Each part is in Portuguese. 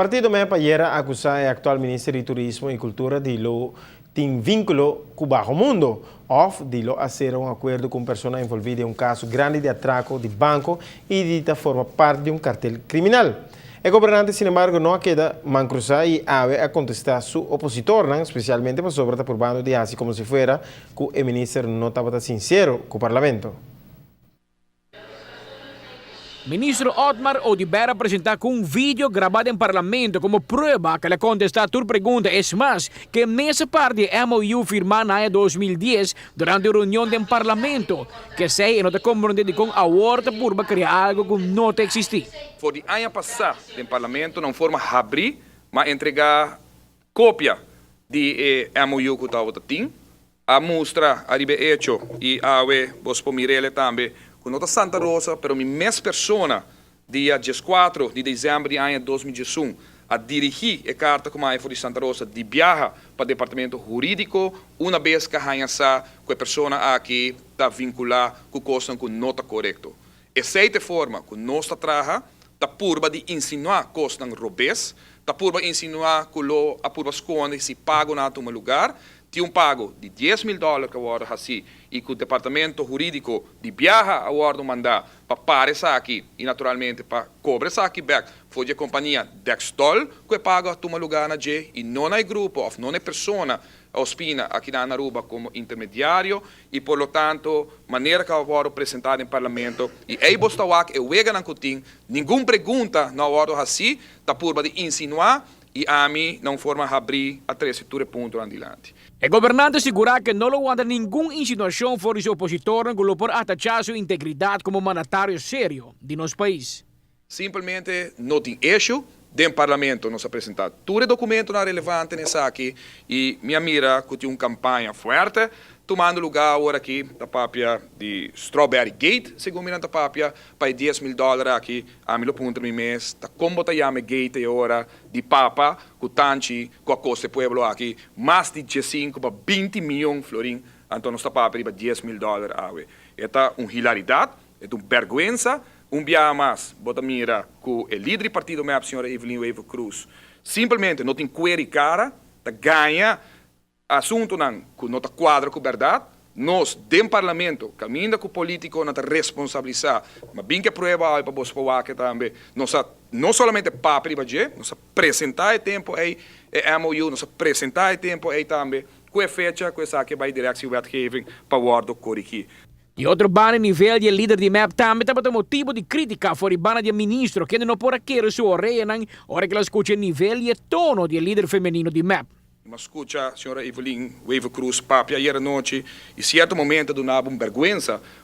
Partido MEP ayer acusó al actual ministro de Turismo y Cultura de lo tem vínculo com o bajo mundo, of de lo hacer um acordo com pessoas envolvidas em um caso grande de atraco de banco e de forma parte de um cartel criminal. O governante, sin embargo, não queda mancruzar e a contestar su opositor, ¿no? Especialmente por sobre por bando de así como si fuera que o ministro não estava sincero com o parlamento. Ministro Otmar Odibera apresenta com vídeo gravado em parlamento como prova que ele contesta a tua pergunta. É mais, que nessa parte MOU firmada em 2010 durante a reunião do parlamento, que sei não te compreende com a horta por criar algo que não te existia. Voor die ano passado, no parlamento, não forma abrir, mas entregar cópia de MOU que estava tinha, a mostra a ribe hecho e a vos por Mirele também, com nota Santa Rosa, pero mi mes persona, dia 14 de dezembro de ano 2021, a dirigir a carta como a de Santa Rosa de viaja para o departamento jurídico, uma vez que a sa com a pessoa aqui está vinculada com o custo com nota correto. Essa forma que nós trabalhamos, está purba de insinuar custo robês, está purba de insinuar que a purba esconde se pago na um lugar, tinha pago de $10,000 que agora assim e que o departamento jurídico de viaja agora mandar para parar isso aqui e naturalmente para cobrar isso aqui back foi a companhia Dextol que paga a lugar na G e não é grupo ou não é pessoa ospina aqui na Aruba como intermediário e por lo tanto maneira que agora apresentar em parlamento e aí bosta wak e wega na kuting nenhuma pergunta na hora assim tá por de insinuar e a mim não forma abrir a três pontos adiante. O governante assegura que não aguenta nenhuma insinuação por seu opositor por atachar sua integridade como mandatário sério de nosso país. Simplesmente não tem eixo dentro do parlamento nos apresentar todo documento não relevante nessa aqui e minha mira que tem uma campanha forte tomando lugar agora aqui da papia de Strawberry Gate, segundo minha papia, para $10,000 aqui, a mil ponto no mês, tá como tá chama Gate agora de papa, com tanti, com a costa do pueblo aqui, mais de 15 para 20 milhões florim, então nós tá papia para $10,000 awe. Esta uma hilaridade, é uma vergonha, dia mais, bota mira com o líder do partido MEP, a senhora Evelyn Weaver Cruz, simplesmente não tem querer cara, tá ganha assunto não que não está quadra com a verdade, nós, dentro do parlamento, caminho com o político, não está responsabilizar, mas bem que prova para você que também, não somente papel para dizer, nós apresentar o tempo aí, MOU, nós apresentar o tempo aí também, com a fecha, com essa que vai direto o wetgeving para o guarda corrigir. E outro bana nível de líder de MEP também estava motivo de crítica for o bana de ministro, que não pode querer sua orelha, hora que ela escuta o nível e o tono de líder feminino de MEP. Mas escuta a senhora Evelyn Weaver Cruz, papi, ayer noite, e certo momento do nabo vergonha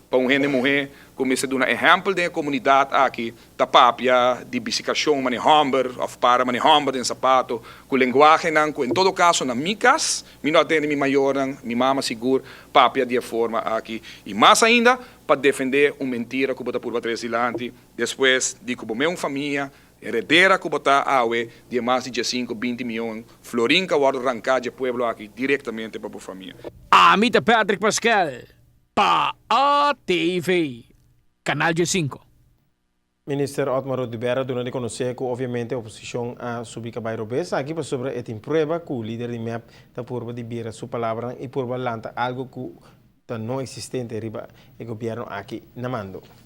para um gente mulher, como se dá um exemplo da comunidade aqui, da papia de bicicleta, mani hamber, ou para mani hamber em sapato, com linguagem não, em todo caso na micas, me não atende mi maior, mi mama seguro, papia de forma aqui, e mais ainda para defender uma mentira que bota por trás dilante, depois de que uma família herdeira que botar awe de mais de 15, 20 milhões, florim que agora arrancar de pueblo aqui diretamente para a família. Amita Patrick Pascal, para a TV, Canal G5. Ministro Otmar Odibera durante conhecer que obviamente a oposição a subir a bairro Besa aqui para sobre esta prueba que o líder de MEP está por de vir a sua palavra e por lanta algo que não existente riba o governo aqui na mando.